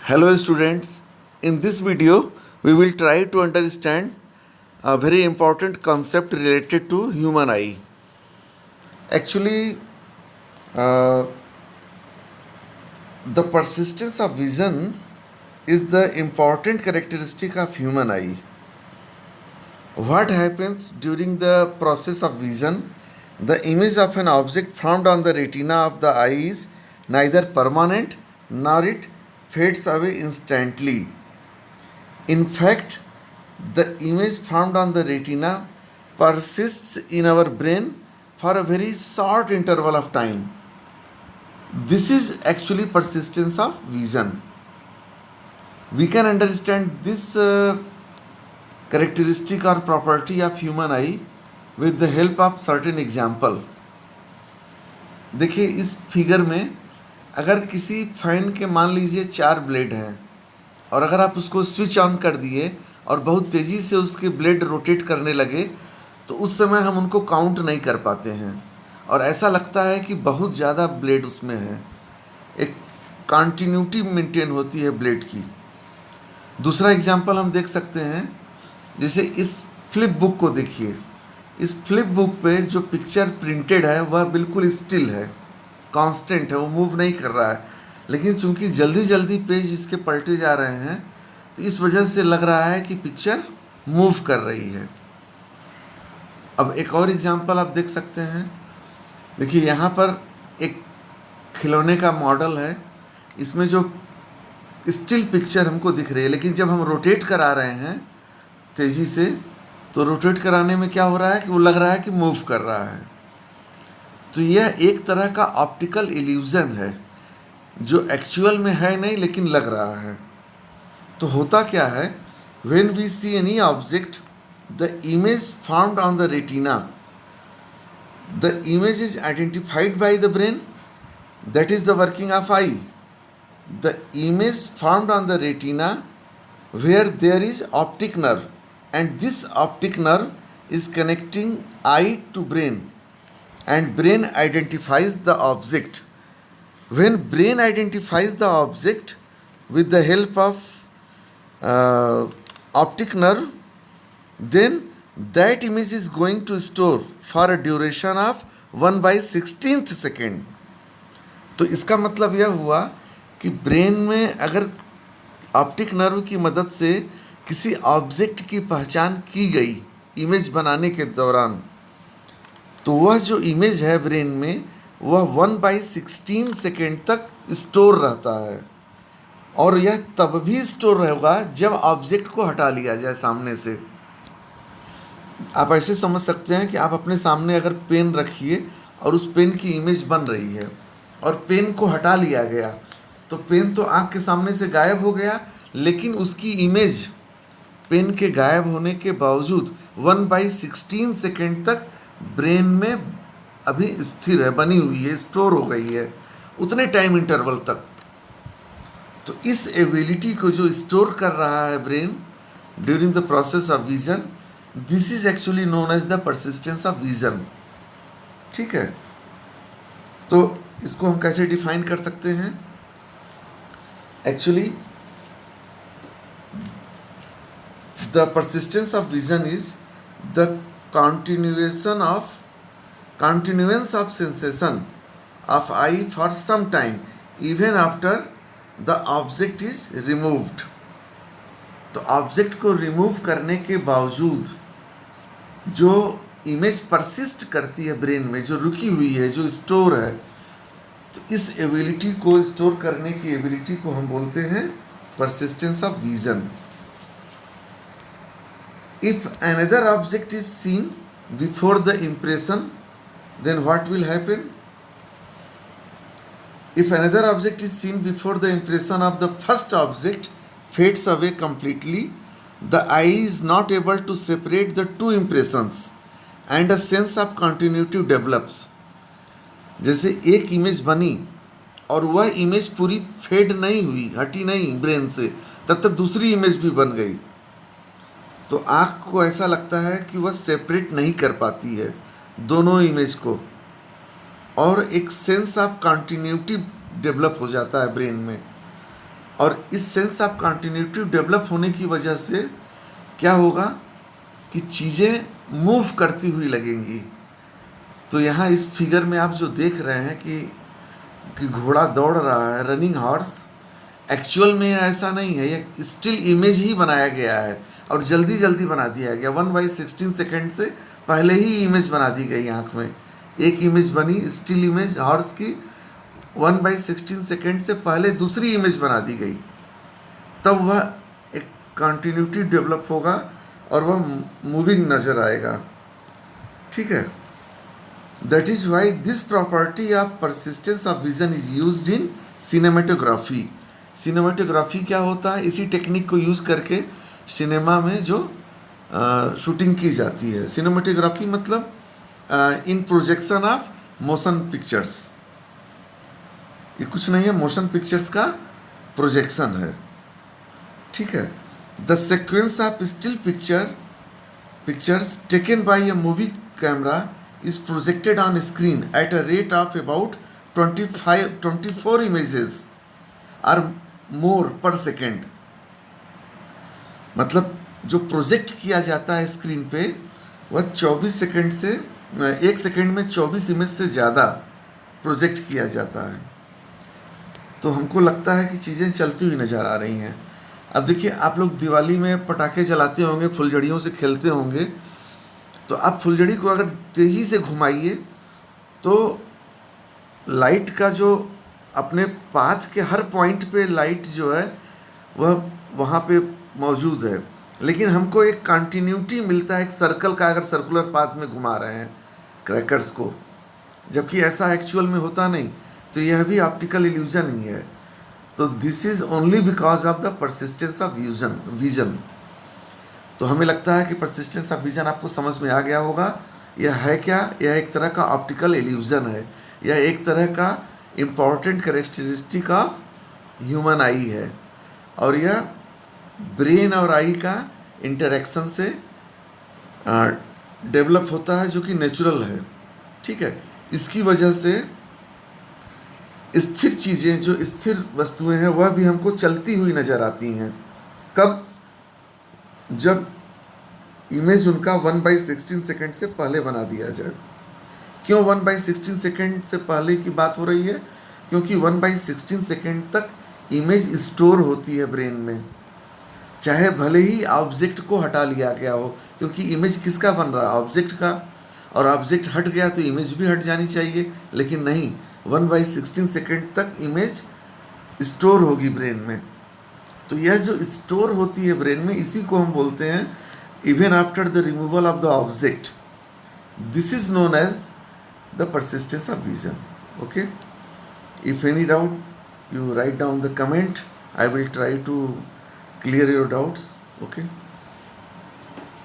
Hello students, in this video we will try to understand a very important concept related to human eye. Actually, uh, the persistence of vision is the important characteristic of human eye. What happens during the process of vision? The image of an object formed on the retina of the eye is neither permanent nor it fades away instantly. In fact, the image formed on the retina persists in our brain for a very short interval of time. This is actually persistence of vision. We can understand this characteristic or property of human eye with the help of certain example. देखिए इस figure में अगर किसी fan के मान लीजिए 4 blade हैं और अगर आप उसको स्विच ऑन कर दिए और बहुत तेज़ी से उसके ब्लेड रोटेट करने लगे तो उस समय हम उनको काउंट नहीं कर पाते हैं और ऐसा लगता है कि बहुत ज़्यादा ब्लेड उसमें है, एक कंटिन्यूटी मेंटेन होती है ब्लेड की। दूसरा एग्जांपल हम देख सकते हैं, जैसे इस फ्लिप बुक को देखिए। इस फ्लिप बुक पे जो पिक्चर प्रिंटेड है वह बिल्कुल स्टिल है, कांस्टेंट है, वो मूव नहीं कर रहा है, लेकिन चूंकि जल्दी जल्दी पेज इसके पलटे जा रहे हैं तो इस वजह से लग रहा है कि पिक्चर मूव कर रही है। अब एक और एग्जांपल आप देख सकते हैं। देखिए यहाँ पर एक खिलौने का मॉडल है, इसमें जो स्टिल पिक्चर हमको दिख रही है, लेकिन जब हम रोटेट करा रहे हैं तेज़ी से तो रोटेट कराने में क्या हो रहा है कि वो लग रहा है कि मूव कर रहा है। तो यह एक तरह का ऑप्टिकल इल्यूज़न है जो एक्चुअल में है नहीं लेकिन लग रहा है। तो होता क्या है, when we see any object the image formed on the retina, the image is identified by the brain, that is the working of eye. The image formed on the retina where there is optic nerve, and this optic nerve is connecting eye to brain, and brain identifies the object. When brain identifies the object with the help of optic nerve, then that image is going to store for a duration of 1/16th second. तो इसका मतलब यह हुआ कि brain में अगर optic nerve की मदद से किसी ऑब्जेक्ट की पहचान की गई इमेज बनाने के दौरान, तो वह जो इमेज है ब्रेन में वह 1/16 सेकेंड तक स्टोर रहता है, और यह तब भी स्टोर होगा जब ऑब्जेक्ट को हटा लिया जाए सामने से। आप ऐसे समझ सकते हैं कि आप अपने सामने अगर पेन रखिए और उस पेन की इमेज बन रही है और पेन को हटा लिया गया तो पेन तो आँख के सामने से गायब हो गया, लेकिन उसकी इमेज पेन के गायब होने के बावजूद 1/16 सेकेंड तक ब्रेन में अभी स्थिर है, बनी हुई है, स्टोर हो गई है उतने टाइम इंटरवल तक। तो इस एबिलिटी को जो स्टोर कर रहा है brain during the process of vision, this is actually known as the persistence of vision. ठीक है, तो इसको हम कैसे डिफाइन कर सकते हैं? Actually, the persistence of vision is the continuance of sensation of eye for some time even after the object is removed. तो ऑब्जेक्ट को रिमूव करने के बावजूद जो इमेज परसिस्ट करती है ब्रेन में, जो रुकी हुई है, जो स्टोर है, तो इस एबिलिटी को स्टोर करने की एबिलिटी को हम बोलते हैं persistence of vision. If another object is seen before the impression, then what will happen? If another object is seen before the impression of the first object fades away completely, the eye is not able to separate the two impressions and a sense of continuity develops. जैसे एक image बनी और वह image पूरी fade नहीं हुई, हटी नहीं ब्रेन से, तब तक दूसरी इमेज भी बन गई, तो आँख को ऐसा लगता है कि वह सेपरेट नहीं कर पाती है दोनों इमेज को, और एक सेंस ऑफ कंटिन्यूटी डेवलप हो जाता है ब्रेन में। और इस सेंस ऑफ कंटिन्यूटी डेवलप होने की वजह से क्या होगा कि चीज़ें मूव करती हुई लगेंगी। तो यहाँ इस फिगर में आप जो देख रहे हैं कि घोड़ा दौड़ रहा है, रनिंग हॉर्स, एक्चुअल में ऐसा नहीं है, ये स्टिल इमेज ही बनाया गया है और जल्दी जल्दी बना दिया गया। 1/16 सेकेंड से पहले ही इमेज बना दी गई आँख में। एक इमेज बनी स्टिल इमेज हॉर्स की, 1/16 सेकेंड से पहले दूसरी इमेज बना दी गई, तब वह एक कंटिन्यूटी डेवलप होगा और वह मूविंग नज़र आएगा। ठीक है, that is why this property of persistence of vision is used in cinematography. Cinematography क्या होता है? इसी टेक्निक को यूज़ करके सिनेमा में जो शूटिंग की जाती है। सिनेमेटोग्राफी मतलब इन प्रोजेक्शन ऑफ मोशन पिक्चर्स, ये कुछ नहीं है, मोशन पिक्चर्स का प्रोजेक्शन है। ठीक है, the sequence of still pictures taken by a movie camera is projected on screen at a rate of about 24 images or more per second. मतलब जो प्रोजेक्ट किया जाता है स्क्रीन पे वह 24 सेकंड से 1 सेकंड में 24 इमेज से ज़्यादा प्रोजेक्ट किया जाता है। तो हमको लगता है कि चीज़ें चलती हुई नज़र आ रही हैं। अब देखिए, आप लोग दिवाली में पटाखे जलाते होंगे, फुलझड़ियों से खेलते होंगे, तो आप फुलझड़ी को अगर तेज़ी से घुमाइए तो लाइट का जो अपने पाथ के हर पॉइंट पे लाइट जो है वह वहाँ पे मौजूद है, लेकिन हमको एक कंटिन्यूटी मिलता है एक सर्कल का अगर सर्कुलर पाथ में घुमा रहे हैं क्रैकर्स को, जबकि ऐसा एक्चुअल में होता नहीं। तो यह भी ऑप्टिकल इल्यूजन ही है। तो this is only because of the persistence of vision. तो हमें लगता है कि परसिस्टेंस ऑफ विजन आपको समझ में आ गया होगा। यह है क्या? यह एक तरह का ऑप्टिकल इल्यूजन है, यह एक तरह का इम्पॉर्टेंट कैरेक्टरिस्टिक ऑफ ह्यूमन आई है, और यह ब्रेन और आई का इंटरेक्शन से डेवलप होता है, जो कि नेचुरल है। ठीक है, इसकी वजह से स्थिर चीज़ें, जो स्थिर वस्तुएं हैं, वह भी हमको चलती हुई नज़र आती हैं। कब? जब इमेज उनका 1/16 सेकेंड से पहले बना दिया जाए। क्यों 1/16 सेकेंड से पहले की बात हो रही है? क्योंकि 1/16 सेकेंड तक इमेज स्टोर होती है ब्रेन में, चाहे भले ही ऑब्जेक्ट को हटा लिया गया हो, क्योंकि इमेज किसका बन रहा है? ऑब्जेक्ट का। और ऑब्जेक्ट हट गया तो इमेज भी हट जानी चाहिए, लेकिन नहीं, 1/16 सेकेंड तक इमेज स्टोर होगी ब्रेन में। तो यह जो स्टोर होती है ब्रेन में, इसी को हम बोलते हैं even after the removal of the object, this is known as the persistence of vision. Okay, if any doubt you write down the comment, I will try to clear your doubts. Okay.